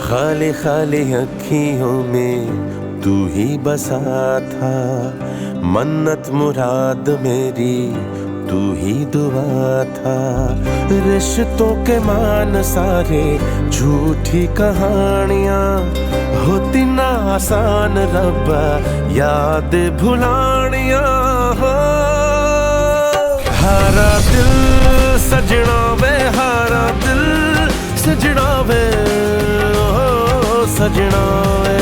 खाली खाली अखियों में तू ही बसा था, मन्नत मुराद मेरी तू ही दुआ था। रिश्तों के मान सारे झूठी कहानियां, होती ना आसान रब्बा याद भुलानियां। हो हारा दिल सजना वे, हारा दिल सजना वे, ओ सजना वे।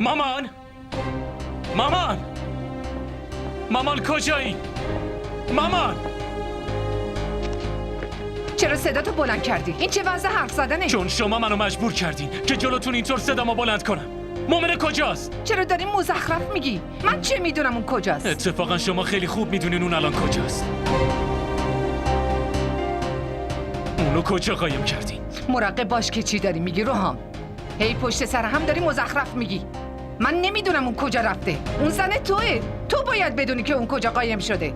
مامان مامان مامان کجایی؟ مامان چرا صداتو بلند کردی؟ این چه وضع حرف زدنه؟ چون شما منو مجبور کردین که جلوتون اینطور صدامو بلند کنم. مومن کجاست؟ چرا داری مزخرف میگی؟ من چه میدونم اون کجاست؟ اتفاقا شما خیلی خوب میدونین اون الان کجاست. اونو کجا قایم کردین؟ مراقب باش که چی داری میگی روحام. هی پشت سر هم داری مزخرف میگی. من نمیدونم اون کجا رفته. اون زن توئه. تو باید بدونی که اون کجا قایم شده.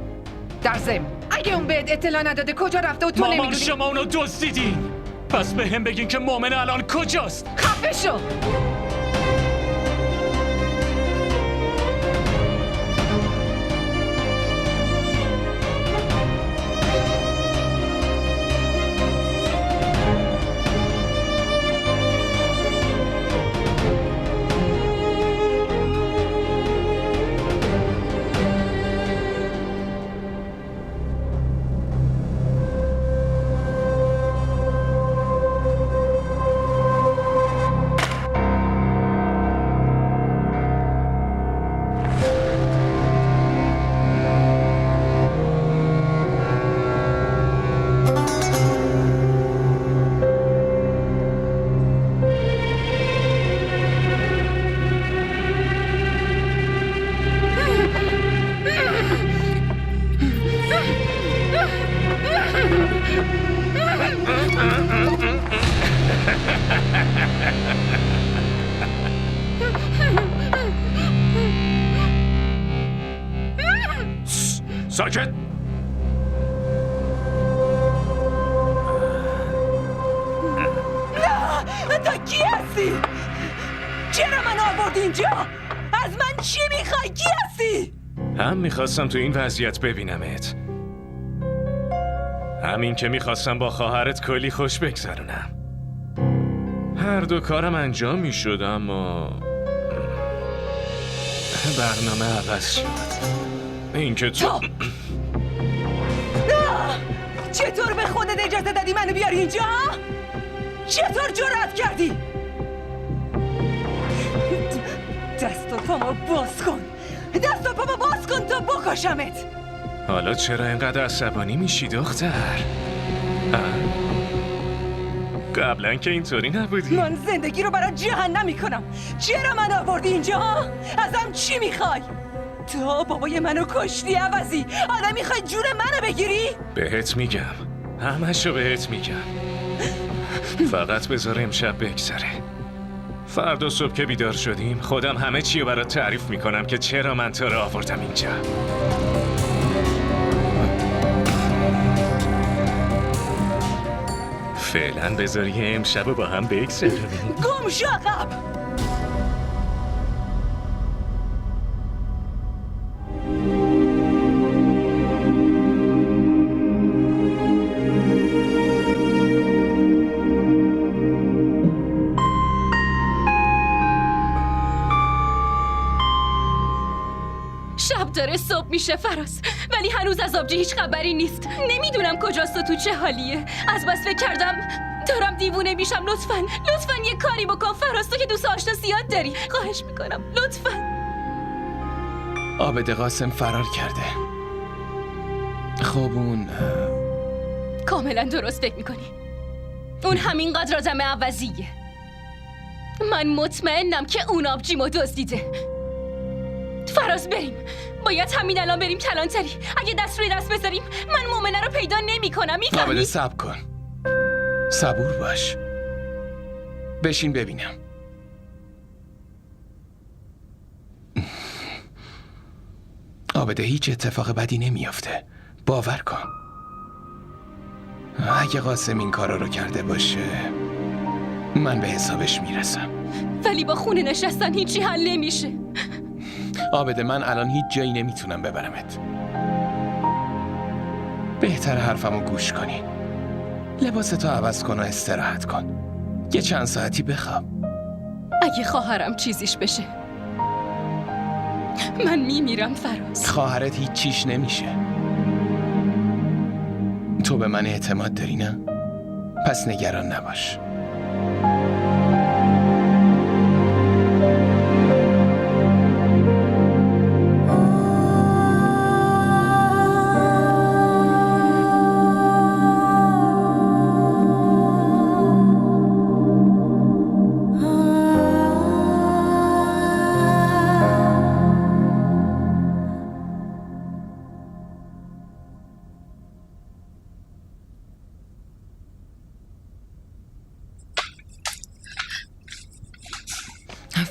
در ضمن اگه اون بهت اطلاع نداده کجا رفته و تو مامان نمیدونی. شما اونو دزدیدین. پس به هم بگین که مومن الان کجاست. خفه شو. ساکت. نه تا کی هستی؟ چرا من آوردی اینجا؟ از من چی میخوای؟ کی هستی؟ هم میخواستم تو این وضعیت ببینمت، همین که میخواستم با خواهرت کلی خوش بگذرونم. هر دو کارم انجام میشد اما برنامه عوض شد. این که تو چطور به خودت اجازه دادی منو بیاری اینجا؟ چطور جرأت کردی؟ دست و پامو باز کن، دست و پامو باز کن تا بکشمت. حالا چرا اینقدر عصبانی میشی دختر؟ قبلا که اینطوری نبودی. من زندگی رو برای جهنم میکنم. چرا من آوردی اینجا؟ ازم چی میخوای؟ تو بابای منو کشتی عوضی حالا میخوای جون منو بگیری؟ بهت میگم، همشو بهت میگم. فقط بذار امشب بگذره. فردا صبح که بیدار شدیم خودم همه چی رو برات تعریف میکنم که چرا من تو رو آوردم اینجا. فعلا بذار یه امشب رو با هم بگذرونیم. گم شو عقب. شب داره صبح میشه فراز، ولی هنوز از آبجی هیچ خبری نیست. نمیدونم کجاست و تو چه حالیه. از بس فکر کردم دارم دیوونه میشم. لطفاً یه کاری بکن فراز، تو که دوست آشنا زیاد داری. خواهش میکنم لطفاً. عابد قاسم فرار کرده. خب اون کاملا درست فکر میکنی. اون همینقدر آدم عوضیه. من مطمئنم که اون آبجیمو دزدیده. فراز بریم. باید همین الان بریم کلانتری. اگه دست روی دست بذاریم من مومنه رو پیدا نمی کنم. عابد میفهمی؟ صبر کن، صبور باش، بشین ببینم. عابد هیچ اتفاق بدی نمیافته، باور کن. اگه قاسم این کارا رو کرده باشه من به حسابش میرسم. ولی با خونه نشستن هیچی حل نمیشه. عابد من الان هیچ جایی نمیتونم ببرمت. بهتر حرفمو گوش کنی. لباستو عوض کن و استراحت کن. یه چند ساعتی بخواب. اگه خواهرم چیزیش بشه من میمیرم فراز. خواهرت هیچ چیش نمیشه. تو به من اعتماد داری نه؟ پس نگران نباش.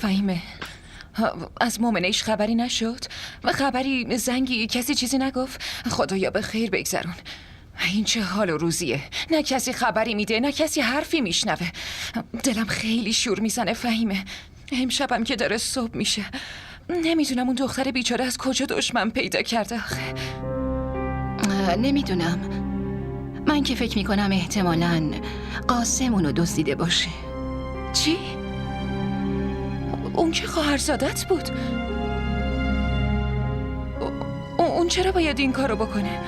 فهیمه، از مومنش خبری نشد؟ و خبری، زنگی، کسی چیزی نگفت؟ خدایا به خیر بگذرون. این چه حال و روزیه؟ نه کسی خبری میده نه کسی حرفی میشنوه. دلم خیلی شور میزنه فهیمه. امشبم که داره صبح میشه. نمیدونم اون دختر بیچاره از کجا دشمن پیدا کرده آخه. نمیدونم. من که فکر میکنم احتمالاً قاسم اونو دزدیده باشه. چی؟ اون که خواهرزادت بود. اون چرا باید این کارو بکنه؟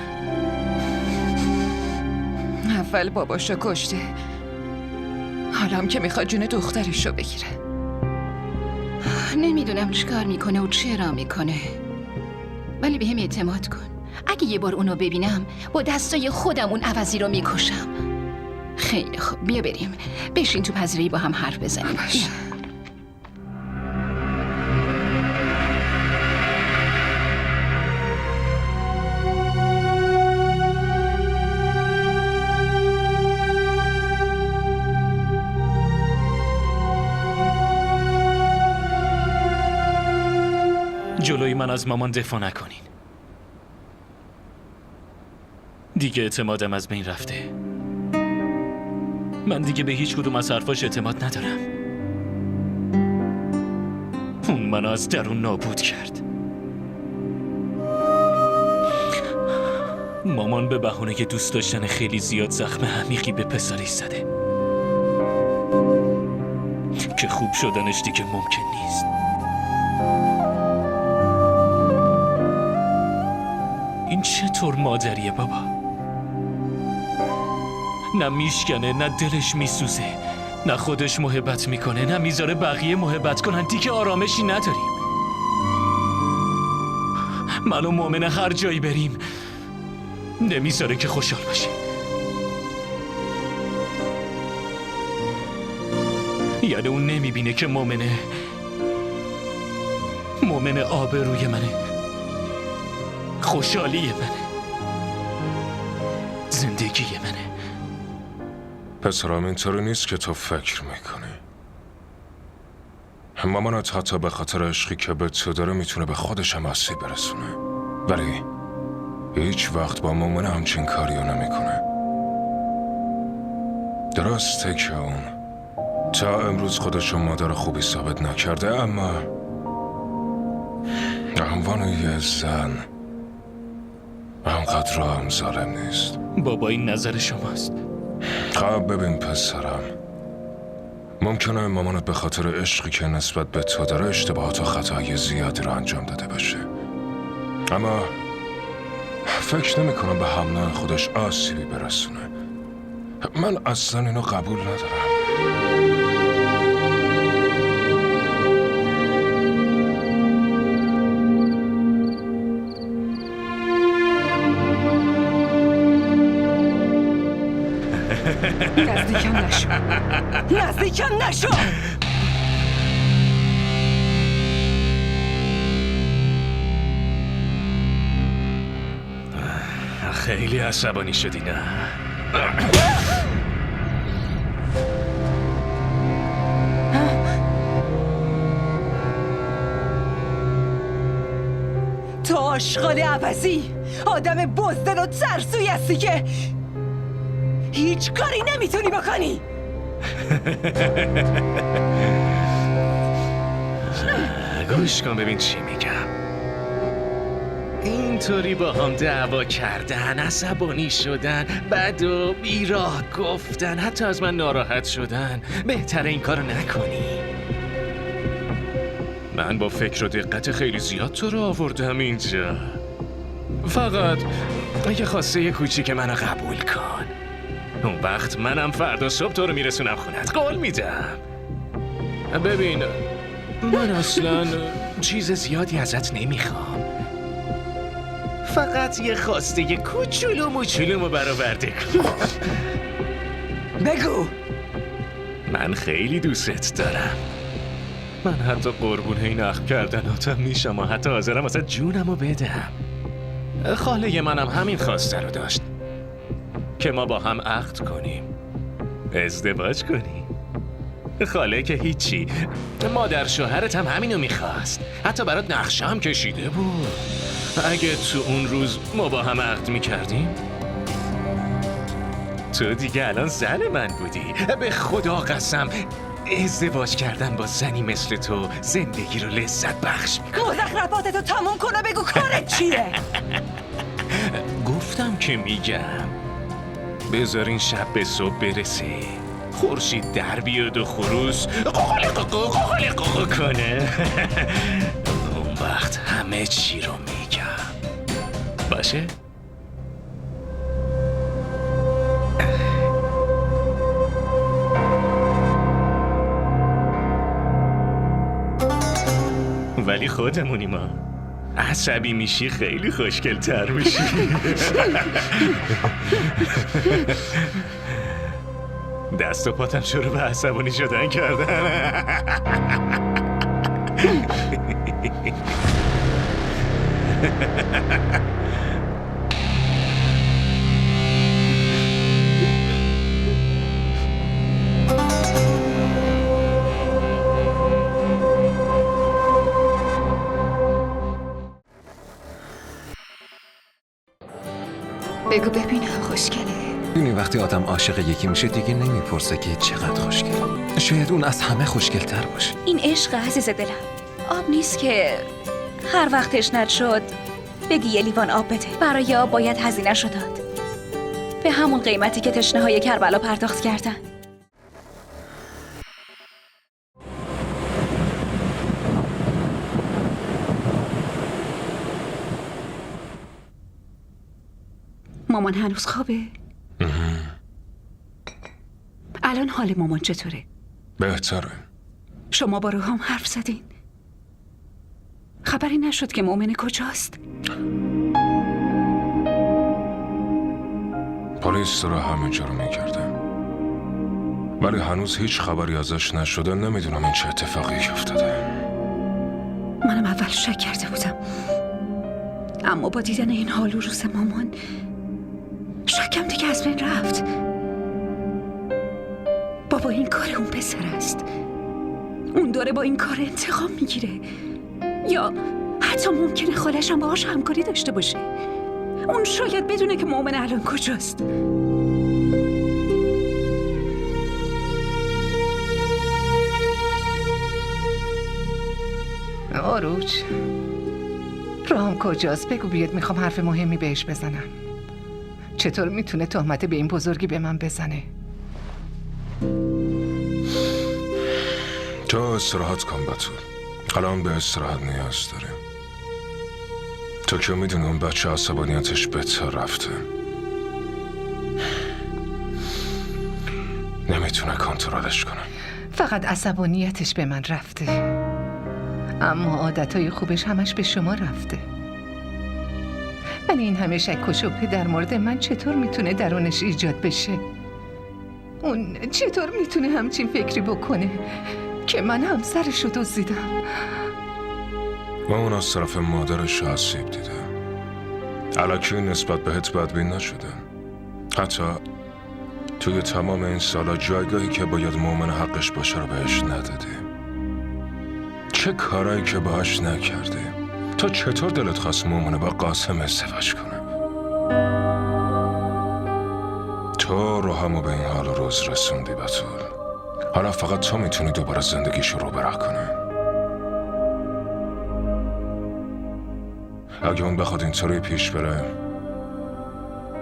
اول باباشو کشته، حالم که میخواد جون دخترشو بگیره. نمیدونم چیکار میکنه و چرا میکنه، ولی به هم اعتماد کن. اگه یه بار اونو ببینم با دستای خودم اون عوضی رو میکشم. خیلی خوب، بیا بریم. بشین تو پذیرایی با هم حرف بزنیم. جلوی من از مامان دفاع نکنین. دیگه اعتمادم از بین رفته. من دیگه به هیچ کدوم از حرفاش اعتماد ندارم. اون منو از درون نابود کرد. مامان به بهونه که دوست داشتن خیلی زیاد زخم عمیقی به پسرش زده که خوب شدنش دیگه ممکن نیست. این چطور مادریه بابا؟ نه میشکنه، نه دلش میسوزه، نه خودش محبت میکنه، نه میذاره بقیه محبت کنن. دیگه آرامشی نداریم. من و مومنه هر جایی بریم نمیذاره که خوشحال باشه. یعنی اون نمیبینه که مومنه آبروی منه، خوشحالی منه، زندگی منه. پسرم اینطوری نیست که تو فکر میکنی. مامانت حتی به خاطر عشقی که به تو داره میتونه به خودش هم آسیب برسونه، ولی هیچ وقت با مامانه همچین کاریو نمیکنه. درسته که اون تا امروز خودشو مادر خوبی ثابت نکرده، اما به عنوان یه زن همقدر هم ظالم نیست. بابا این نظر شماست. خب ببین پسرم، ممکنه مامانت به خاطر عشقی که نسبت به تو داره اشتباهات و خطای زیادی رو انجام داده باشه، اما فکر نمی کنم به همناه خودش آسیبی برسونه. من اصلا اینو قبول ندارم. نزدیکم نشو. نزدیکم نشو. خیلی عصبانی شدی نه؟ تو آشغال عوضی، آدم بزدل و ترسوی هستی که هیچ کاری نمیتونی بکنی. گوش کن ببین چی میگم. اینطوری با هم دعوا کردن، عصبانی شدن، بد و بیراه گفتن، حتی از من ناراحت شدن، بهتره این کارو نکنی. من با فکر و دقت خیلی زیاد تو رو آوردم اینجا. فقط یه خواسته کوچیک منو قبول کن. اون وقت منم فردا صبح تو رو میرسونم خونت. قول میدم. ببین من اصلا چیز زیادی ازت نمیخوام. فقط یه خواسته کوچولو موچولومو برآورده کن. بگو. من خیلی دوست دارم. من حتی قربون این عقد کردناتم میشم و حتی حاضرم واسه جونمو بدم. خاله منم همین خواسته رو داشت که ما با هم عقد کنیم، ازدواج کنیم. خاله که هیچی، مادر شوهرت هم همینو میخواست. حتی برات نقشه هم کشیده بود. اگه تو اون روز ما با هم عقد میکردیم تو دیگه الان زن من بودی. به خدا قسم ازدواج کردن با زنی مثل تو زندگی رو لذت بخش میکنه. مزخرفاتتو تموم کن و بگو کارت چیه؟ گفتم که میگم بذار این شب به صبح برسه، خورشید در بیاد و خروس قوقو کنه. اون وقت همه چی رو میگم. باشه؟ ولی خودمونی ما. عصبی میشی خیلی خوشگل‌تر میشی. دست و پاتم شروع به عصبانی شدن کردن. بگو ببینم خوشگله. ببینی وقتی آدم عاشق یکی میشه دیگه نمیپرسه که چقدر خوشگل. شاید اون از همه خوشگل‌تر باشه. این عشق عزیز دلم آب نیست که هر وقت تشنت شد بگی یه لیوان آب بده. برای آب باید هزینه‌شو داد، به همون قیمتی که تشنه‌های کربلا پرداخت کردن. مامان هنوز خوابه؟ الان حال مامان چطوره؟ بهتره. شما با روحام حرف زدین؟ خبری نشد که مؤمن کجاست؟ پلیس داره همه جا رو میگرده، ولی هنوز هیچ خبری ازش نشده. نمیدونم این چه اتفاقی افتاده. منم اول شک کرده بودم، اما با دیدن این حال و روز مامان شکم دیگه از بین رفت. بابا این کار اون پسر است. اون داره با این کار انتقام میگیره، یا حتی ممکنه خالش هم باهاش همکاری داشته باشه. اون شاید بدونه که مؤمن الان کجاست. آروج، رام کجاست؟ بگو بیاد، میخوام حرف مهمی بهش بزنم. چطور میتونه تهمت به این بزرگی به من بزنه؟ تو استراحت کن بتول. الان به استراحت نیاز داره. تو که میدونی اون بچه عصبانیتش بهتر رفته، نمیتونه کنترلش کنه. فقط عصبانیتش به من رفته، اما عادتهای خوبش همش به شما رفته. ولی این همه شک و شبهه در مورد من چطور میتونه درونش ایجاد بشه؟ اون چطور میتونه همچین فکری بکنه که من همسرشو دزدیدم؟ و اون از طرف مادرش آسیب دیده. الکی نسبت بهت بدبین نشده. حتی توی تمام این سالا جایگاهی که باید مومن حقش باشه رو بهش ندادی. چه کارایی که باهاش نکردی؟ تا چطور دلت خواست مومن با قاسم ازدواج کنه؟ تو روحمو به این حال و روز رسوندی بتول. حالا فقط تو میتونی دوباره زندگیشو رو برق کنه. اگه اون بخواد اینطوری پیش بره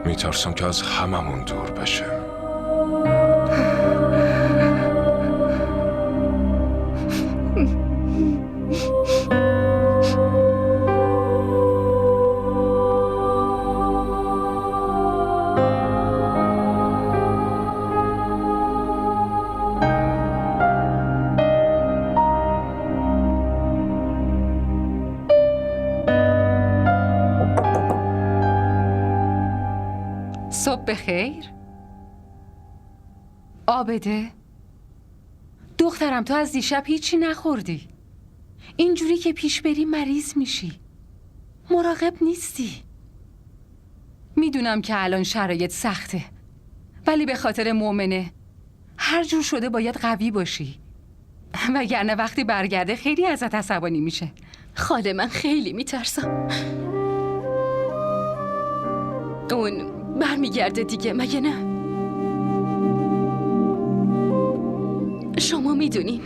میترسم که از هممون دور بشه. صبح بخیر. آبده دخترم، تو از دیشب هیچی نخوردی. اینجوری که پیش بری مریض میشی. مراقب نیستی. میدونم که الان شرایط سخته، ولی به خاطر مؤمنه هر جور شده باید قوی باشی، وگرنه وقتی برگرده خیلی ازت عصبانی میشه. خاله من خیلی میترسم. اون برمیگرده دیگه، مگه نه؟ شما میدونین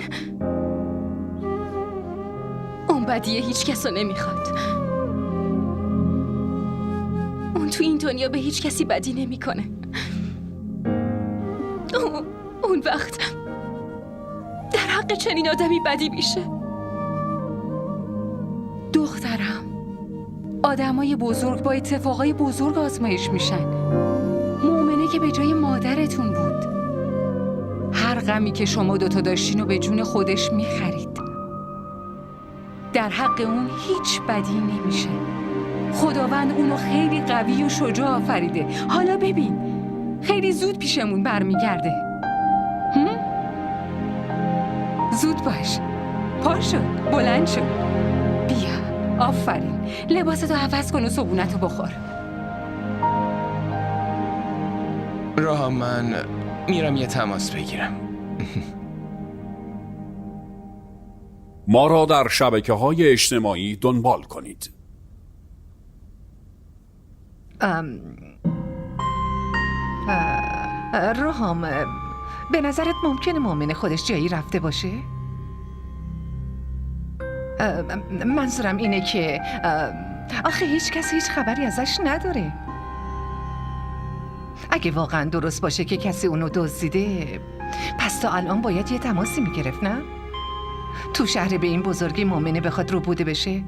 اون بدیه هیچ کس رو نمیخواد. اون تو این دنیا به هیچ کسی بدی نمیکنه. اون وقت در حق چنین آدمی بدی میشه. دخترم، آدمای بزرگ با اتفاقای بزرگ آزمایش میشن. مؤمنه که به جای مادرتون بود. هر غمی که شما دوتا داشتین و به جون خودش میخرید. در حق اون هیچ بدی نمیشه. خداوند اونو خیلی قوی و شجاع آفریده. حالا ببین خیلی زود پیشمون برمیگرده. زود باش، پاشو، بلند شو، بیا. آفرین، لباستو عوض کن و صبونتو بخور. راه من میرم یه تماس بگیرم. ما را در شبکه‌های اجتماعی دنبال کنید. روحام، به نظرت ممکنه مؤمن خودش جایی رفته باشه؟ منظورم اینه که آخه هیچ کسی هیچ خبری ازش نداره. اگه واقعا درست باشه که کسی اونو دزدیده، پس تا الان باید یه تماسی میگرفت، نه؟ تو شهر به این بزرگی مؤمنه بخواد رو بوده بشه؟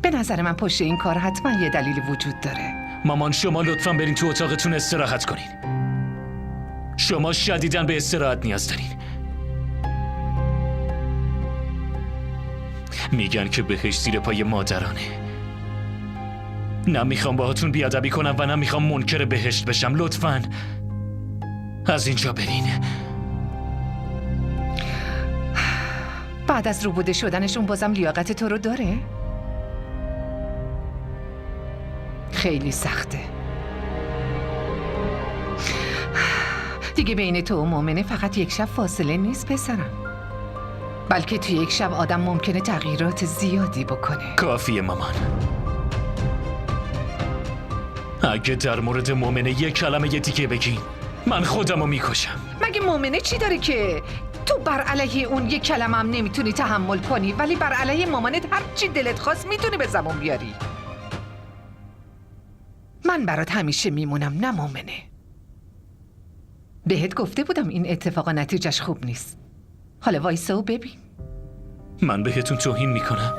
به نظر من پشت این کار حتما یه دلیل وجود داره. مامان شما لطفاً برین تو اتاقتون استراحت کنین. شما شدیداً به استراحت نیاز دارین. میگن که بهشت زیر پای مادرانه. نه میخوام باهاتون بیادبی کنم و نه میخوام منکر بهشت بشم. لطفاً از اینجا برین. بعد از روبوده شدنشون بازم لیاقت تو رو داره؟ خیلی سخته. دیگه بین تو و مؤمنه فقط یک شب فاصله نیست پسرم، بلکه تو یک شب آدم ممکنه تغییرات زیادی بکنه. کافیه مامان. اگه در مورد مؤمنه یک کلمه دیگه بگین من خودمو میکشم. مگه مؤمنه چی داره که تو بر علیه اون یک کلمه هم نمیتونی تحمل کنی، ولی بر علیه مامانت هر چی دلت خواست میتونی به زبون بیاری؟ من برات همیشه میمونم، نه مؤمنه. بهت گفته بودم این اتفاقا نتیجهش خوب نیست. حالا وایسا و ببین. من بهتون توهین میکنم؟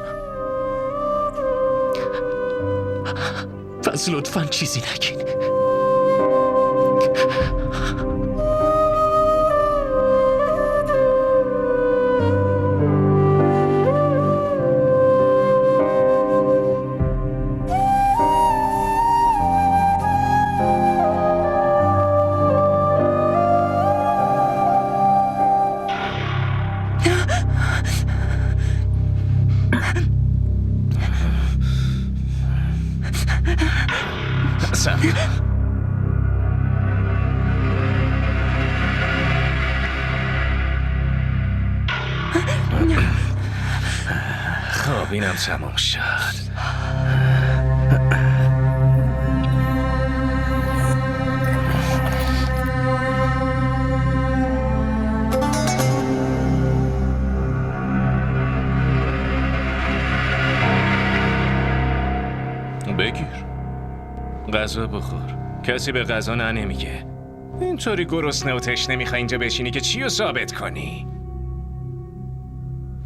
پس لطفاً چیزی نگین. خب اینم تموم شد. بگیر غذا بخور. کسی به غذا نه نمیگه. اینطوری گرسنه و تشنه میخوای اینجا بشینی که چی رو ثابت کنی؟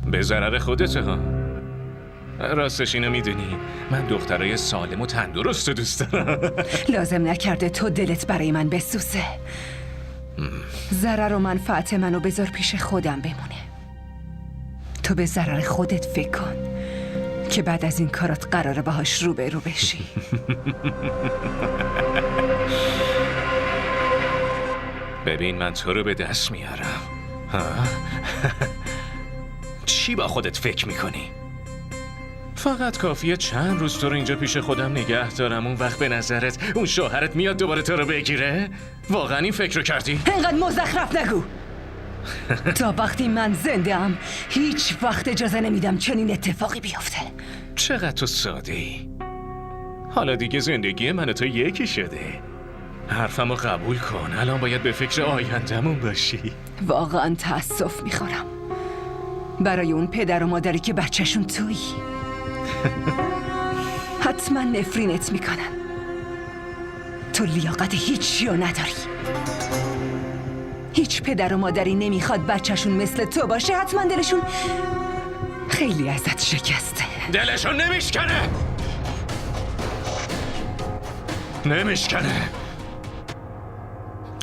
به ضرر خودته ها. راستش اینو میدونی من دخترای سالم و تندرست رو دوست دارم. لازم نکرده تو دلت برای من بسوزه. ضرر و منفعت منو بذار پیش خودم بمونه. تو به ضرر خودت فکر کن که بعد از این کارات قراره باهاش رو بشی. ببین من تو رو به دست میارم. ها؟ چی با خودت فکر میکنی؟ فقط کافیه چند روز تو رو اینجا پیش خودم نگه دارم، اون وقت به نظرت اون شوهرت میاد دوباره تو رو بگیره؟ واقعا این فکر رو کردی؟ اینقدر مزخرف نگو. تا وقتی من زنده ام هیچ وقت اجازه نمیدم چنین اتفاقی بیفته. چقدر تو ساده ای. حالا دیگه زندگی من و تو یکی شده. حرفمو قبول کن. الان باید به فکر آینده‌مون باشی. واقعا تأسف میخورم برای اون پدر و مادری که بچهشون تویی. حتما نفرینت میکنن. تو لیاقت هیچی رو نداری. هیچ پدر و مادری نمیخواد بچهشون مثل تو باشه. حتما دلشون خیلی ازت شکسته. دلشون نمیشکنه.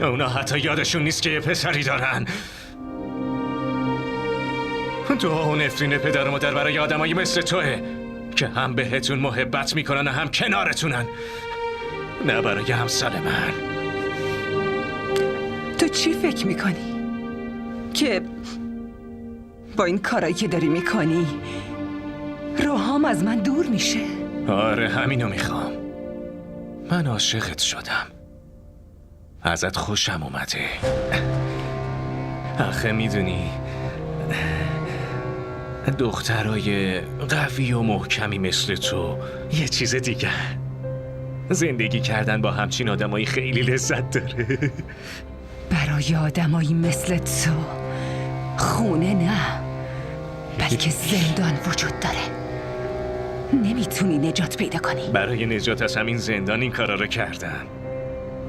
اونا حتی یادشون نیست که یه پسری دارن. دعا و نفرین پدر و مادر برای آدمایی مثل توه که هم بهتون محبت میکنن و هم کنارتونن، نه برای همسر من. تو چی فکر میکنی؟ که با این کارایی که داری میکنی روحام از من دور میشه؟ آره همینو میخوام. من عاشقت شدم. ازت خوشم اومده. آخه میدونی دخترای قوی و محکمی مثل تو یه چیز دیگه. زندگی کردن با همچین آدمایی خیلی لذت داره. برای آدمایی مثل تو خونه نه بلکه زندان وجود داره. نمیتونی نجات پیدا کنی. برای نجات از همین زندان این کارا رو کردم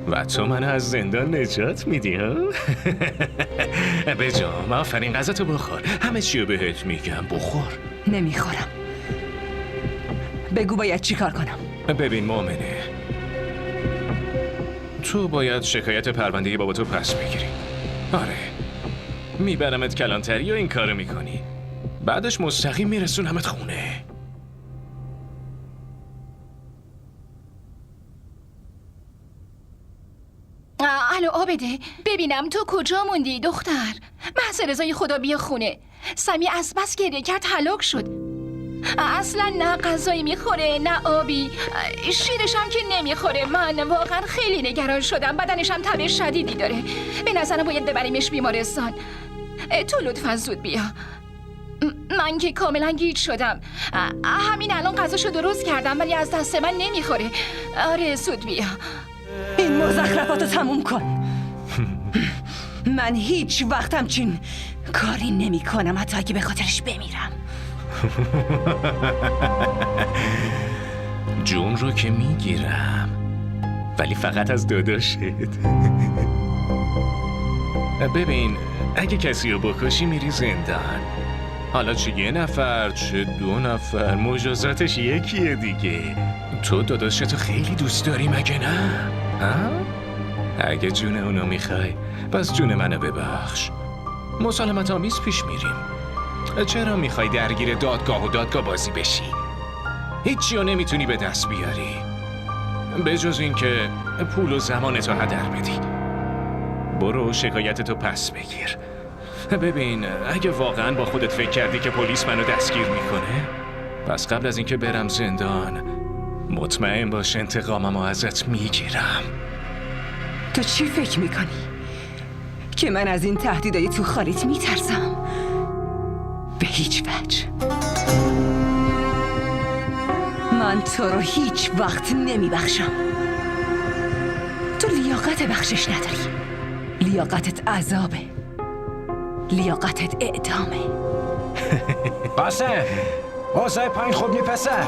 و تو منو از زندان نجات میدی ها؟ بجام آفرین غذاتو بخور. همه چیو بهت میگم بخور. نمیخورم. بگو باید چی کار کنم؟ ببین مؤمنه، تو باید شکایت پرونده بابا تو پس بگیری. آره میبرمت کلانتری و این کارو میکنی، بعدش مستقیم میرسونمت خونه. الو آبده، ببینم تو کجا موندی دختر؟ محض رضای خدا بیا خونه. سمی از بس گریه کرد هلاک شد. اصلا نه غذایی میخوره نه آبی، شیرش هم که نمیخوره. من واقعا خیلی نگران شدم. بدنش هم تب شدیدی داره. به نظرم باید ببریمش بیمارستان. تو لطفا زود بیا. من که کاملا گیج شدم. همین الان غذاشو درست کردم ولی از دست من نمیخوره. آره زود بیا. این مزخرفاتو تموم کن. من هیچ وقت همچین کاری نمی کنم، حتی اگه به خاطرش بمیرم. جون رو که میگیرم ولی فقط از داداشت. ببین اگه کسی رو بکشی میری زندان. حالا چه یه نفر چه 2 نفر مجازاتش یکیه دیگه. تو داداشتو خیلی دوست داری مگه نه؟ ها؟ اگه جون اونو میخوای پس جون منو ببخش. مسالمت آمیز پیش میریم. چرا میخوای درگیر دادگاه بازی بشی؟ هیچی رو نمیتونی به دست بیاری به جز این که پول و زمانتو هدر بدی. برو شکایتتو پس بگیر. ببین اگه واقعا با خودت فکر کردی که پلیس منو دستگیر میکنه، پس قبل از اینکه برم زندان مطمئن باش انتقاممو ازت میگیرم. تو چی فکر میکنی؟ که من از این تهدیدای تو خالیت میترسم؟ به هیچ وجه. من تو رو هیچ وقت نمیبخشم. تو لیاقت بخشش نداری. لیاقتت عذابه. لیاقتت اعدامه. قاسم اوضاع پایین خوب نی پسر.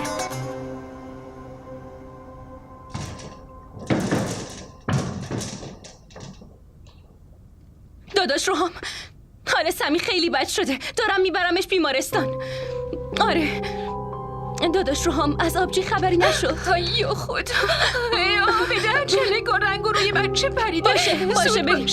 داداش روحام، حال سمی خیلی بد شده. دارم میبرمش بیمارستان. آره داداش روحام، از آبجی خبری نشد. ای خدا، ای آمیدن چه رنگ روی بچه پریده. باشه بریم.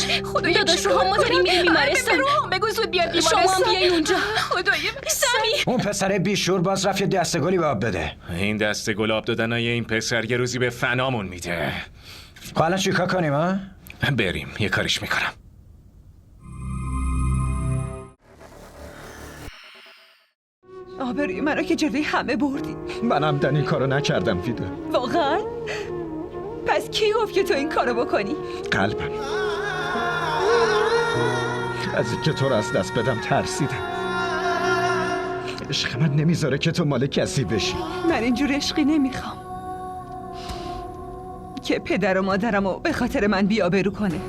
داداش روحام، ما داریم میریم بیمارستان. بگو زود بیاد بیمارستان. شما هم بیاین اونجا. خدای سمی اون پسر بیشور باز رفت یه دسته گلی به آب بده. این دسته گل آب دادنای این پسر یه روزی به فنامون میده. حالا چیکار کنیم ها؟ بریم یه کاریش میکنم. آبروی منو که جلوی همه بردی. منم این کارو نکردم فیده. واقعا؟ پس کی گفت که تو این کارو بکنی؟ قلبم از اینکه تو رو از دست بدم ترسیدم. عشق من نمیذاره که تو مال کسی بشی. من اینجور عشقی نمیخوام که پدر و مادرمو به خاطر من بی‌آبرو کنه.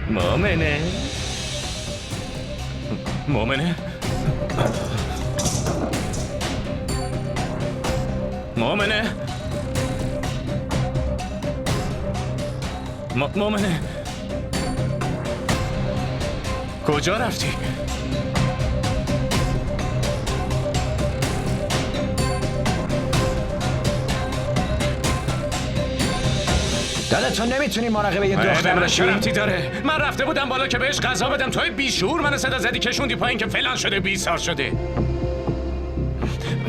مؤمنه؟ مؤمنه؟ مؤمنه؟ مؤمنه؟ کجا رفتی؟ دادتون نمیتونی مراقبه یه دختر باشی؟ چه ربطی داره؟ من رفته بودم بالا که بهش غذا بدم، توی بیشور منو صدا زدی کشوندی پایین که فلان شده بیسار شده.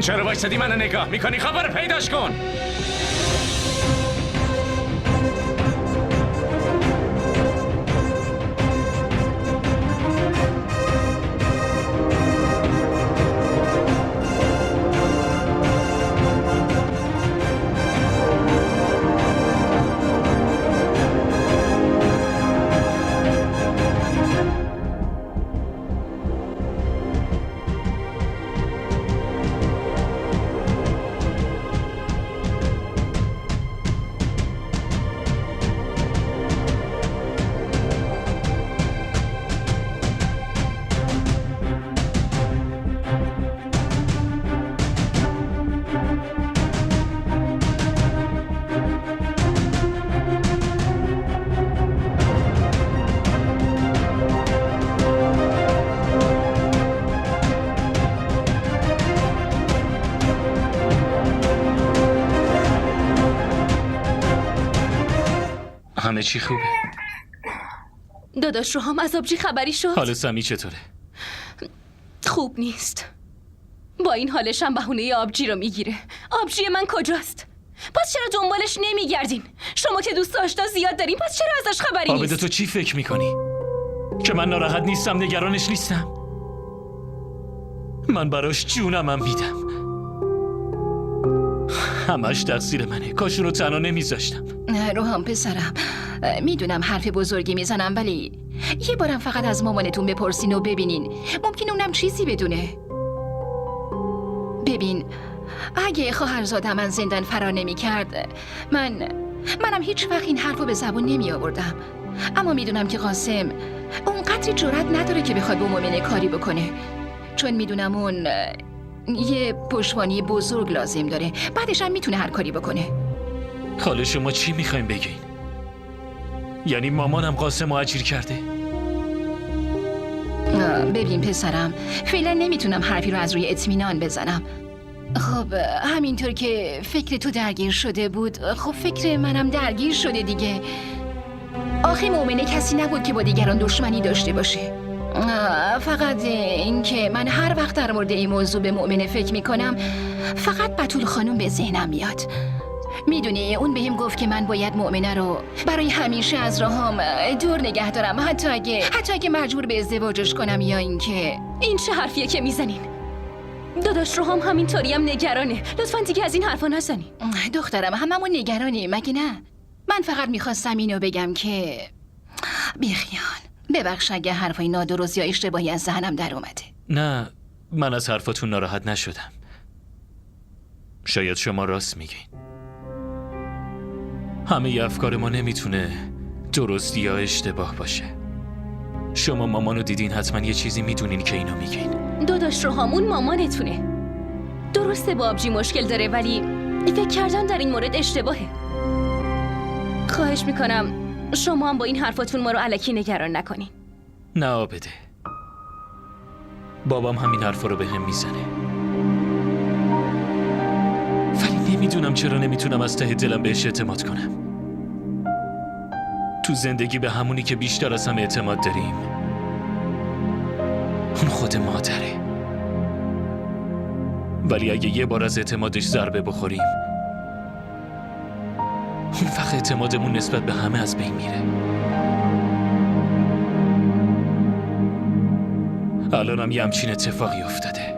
چرا وایسادی منو نگاه میکنی؟ خبر پیداش کن. همه چی خوبه؟ داداش روحام، از آبجی خبری شد؟ حال سمی چطوره؟ خوب نیست. با این حالش هم بهونه آبجی رو میگیره. آبجی من کجاست؟ پس چرا دنبالش نمیگردین؟ شما که دوست آشنا زیاد دارین، پس چرا ازش خبری نیست؟ آبده تو چی فکر میکنی؟ که من ناراحت نیستم، نگرانش نیستم. من براش جونم هم میدم. همش تقصیر منه. کاش رو تنها نمیذاشتم. روحان پسرم، میدونم حرف بزرگی میزنم، ولی یه بارم فقط از مامانتون بپرسین و ببینین. ممکنه اونم چیزی بدونه. ببین، اگه خواهرزاده من زندان فرار نمی‌کرد، منم هیچ وقت این حرفو به زبون نمی آوردم. اما میدونم که قاسم اونقدری جرأت نداره که بخواد با مؤمنه کاری بکنه، چون میدونم اون یه پشتوانی بزرگ لازم داره. بعدش هم میتونه هر کاری بکنه. حالا شما چی میخواین بگین؟ یعنی مامانم قاسم رو اجیر کرده؟ ببین پسرم، فعلا نمیتونم حرفی رو از روی اطمینان بزنم. خب همینطور که فکر تو درگیر شده بود، خب فکر منم درگیر شده دیگه. آخه مؤمنه کسی نبود که با دیگران دشمنی داشته باشه. فقط این که من هر وقت در مورد این موضوع به مؤمنه فکر میکنم، فقط بتول خانم به ذهنم میاد. میدونی اون بهم گفت که من باید مؤمنه رو برای همیشه از راهام دور نگه دارم، حتی اگه مجبور به ازدواجش کنم، یا اینکه این چه حرفیه که میزنین؟ داداش روحام همینطوری هم نگرانه. لطفاً دیگه از این حرفا نزنین. دخترم، هممون نگرانیم مگه نه؟ من فقط میخواستم اینو بگم که بیخیال. ببخش اگه حرفای نادرست یا اشتباهی از ذهنم در اومده. نه، من از حرفاتون ناراحت نشدم. شاید شما راست میگین. همه افکار ما نمیتونه درست یا اشتباه باشه. شما مامانو دیدین، حتما یه چیزی میدونین که اینو میگین. داداش روحامون مامانتونه. درسته با آبجی مشکل داره، ولی فکر کردن در این مورد اشتباهه. خواهش میکنم شما هم با این حرفاتون ما رو الکی نگران نکنین. نه آبده، بابام همین حرفا رو به هم میزنه، ولی نمیدونم چرا نمیتونم از ته دلم بهش اعتماد کنم. تو زندگی به همونی که بیشتر از هم اعتماد داریم، اون خود مادره. ولی اگه یه بار از اعتمادش ضربه بخوریم، اون وقت اعتمادمون نسبت به همه از بین میره. الانم یه همچین اتفاقی افتاده.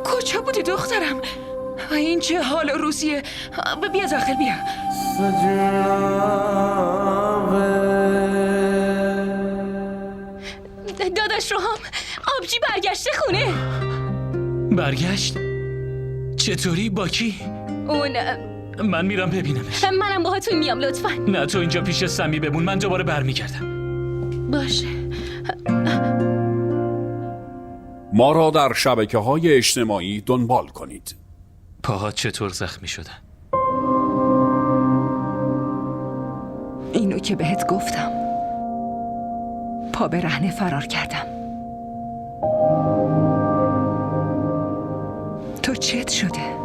کجا بودی دخترم؟ این چه حال و روزیه؟ بیا داخل بیا. داداش روحام، آبجی برگشته خونه. برگشت؟ چطوری؟ با کی؟ من میرم ببینمش. منم باهاتون میام لطفا. نه تو اینجا پیش سمی بمون، من دوباره برمیگردم. باشه. ما را در شبکه‌های اجتماعی دنبال کنید. پاهات چطور زخمی شدن؟ اینو که بهت گفتم، پا به رهنه فرار کردم. تو چت شده؟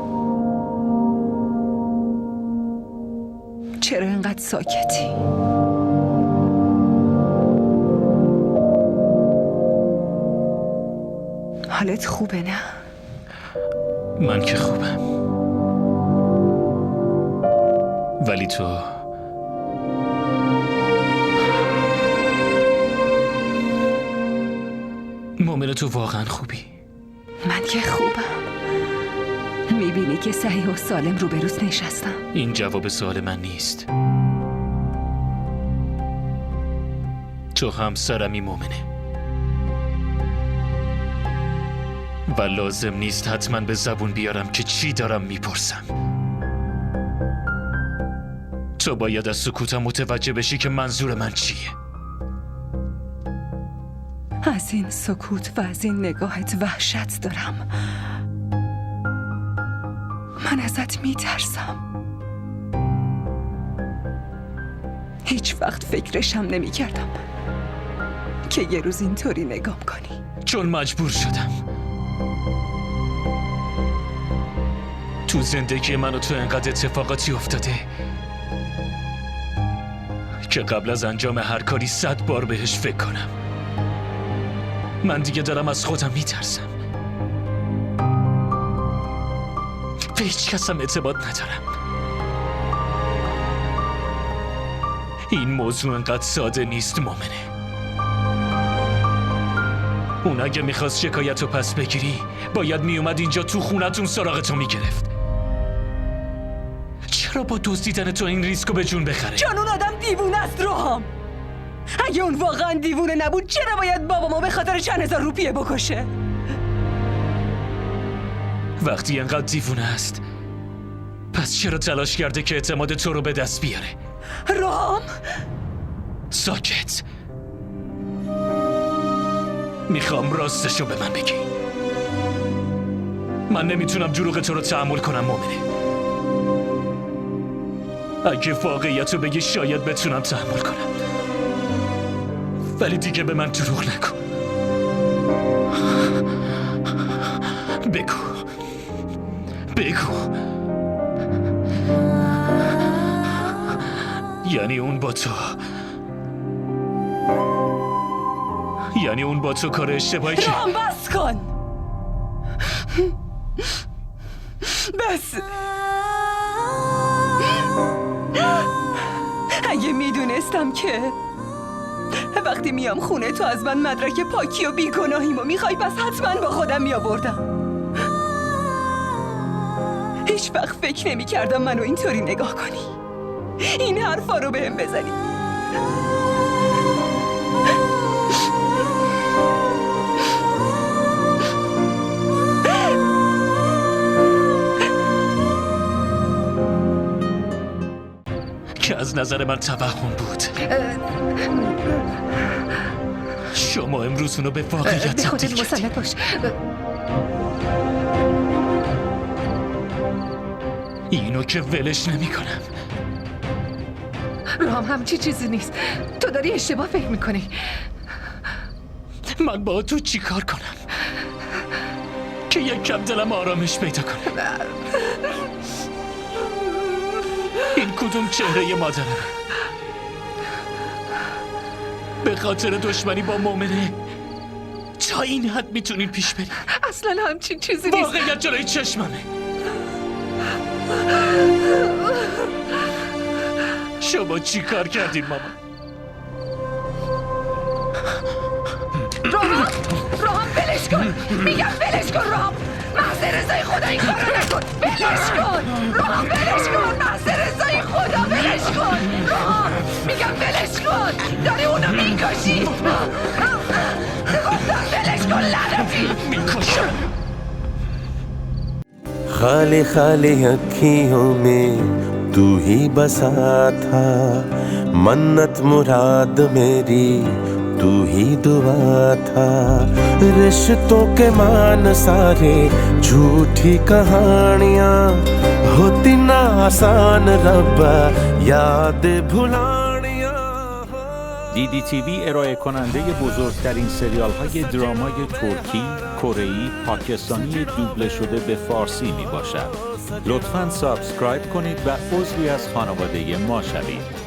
چرا اینقدر ساکتی؟ حالت خوبه نه؟ من که خوبم، ولی تو مؤمنه تو واقعا خوبی؟ من که خوبم، میبینی که صحیح و سالم روبروت نشستم. این جواب سوال من نیست. تو همسرمی مومنه و لازم نیست حتما به زبون بیارم که چی دارم میپرسم. تو باید از سکوتم متوجه بشی که منظور من چیه. از این سکوت و از این نگاهت وحشت دارم. من ازت میترسم. هیچ وقت فکرشم نمی کردم که یه روز اینطوری نگام کنی. چون مجبور شدم. تو زندگی من و تو انقدر اتفاقاتی افتاده که قبل از انجام هر کاری 100 بار بهش فکر کنم. من دیگه دارم از خودم میترسم. به هیچ کسم اعتماد ندارم. این موضوع انقدر ساده نیست مومنه. اون اگه میخواست شکایت رو پس بگیری باید میومد اینجا تو خونتون سراغتو میگرفت. چرا با دزدیدن تو این ریسکو به جون بخره؟ چون اون آدم دیوونه است روحام. اگه اون واقعا دیوونه نبود چرا باید بابامو به خاطر چند هزار روپیه بکشه؟ وقتی انقدر دیوونه است پس چرا تلاش کرده که اعتماد تو رو به دست بیاره؟ روحام ساکت. میخوام راستشو به من بگی. من نمیتونم دروغ تو رو تحمل کنم مومنه. اگه واقعیتو بگی شاید بتونم تحمل کنم، ولی دیگه به من دروغ نکن. بگو یعنی اون با تو کار اشتباهی که رام بس کن. بس. اگه میدونستم که وقتی میام خونه تو از من مدرک پاکی و بیگناهیمو میخوای پس حتما با خودم میآوردم. هیچ وقت فکر نمی کردم منو اینطوری نگاه کنی، این حرفا رو بهم بزنی. که از نظر من توهم بود. شما امروز اونو به واقعیت تبدیل کردید. باش. اینو که ولش نمی کنم. رام همچی چیزی نیست. تو داری اشتباه فکر میکنی. من با تو چی کار کنم که یک کم دلم آرامش پیدا کنه؟ این کدوم چهره مادرمه؟ به خاطر دشمنی با مومنه تا این حد میتونین پیش بریم؟ اصلا همچین چیزی نیست. واقعیت جلوی چشممه. شما چی کار کردین ماما؟ راهم بلش کن. میگم بلش کن راهم. محض رضای خدا این کارو نکن. بلش کن راهم. بلش کن محض رضای خدا. بلش کن راهم. میگم بلش کن. داری اونو میکشی. گفتم بلش کن لعنتی. میکشم. खाली खाली अखियों में तू ही बसा था, मन्नत मुराद मेरी तू ही दुआ था। रिश्तों के मान सारे झूठी कहानियाँ होती ना आसान रब्बा याद भुलानियाँ। DDTV ارائه کننده بزرگترین سریال های درامای ترکی، کره‌ای، پاکستانی دوبله شده به فارسی می باشد. لطفاً سابسکرایب کنید و عضوی از خانواده ما شوید.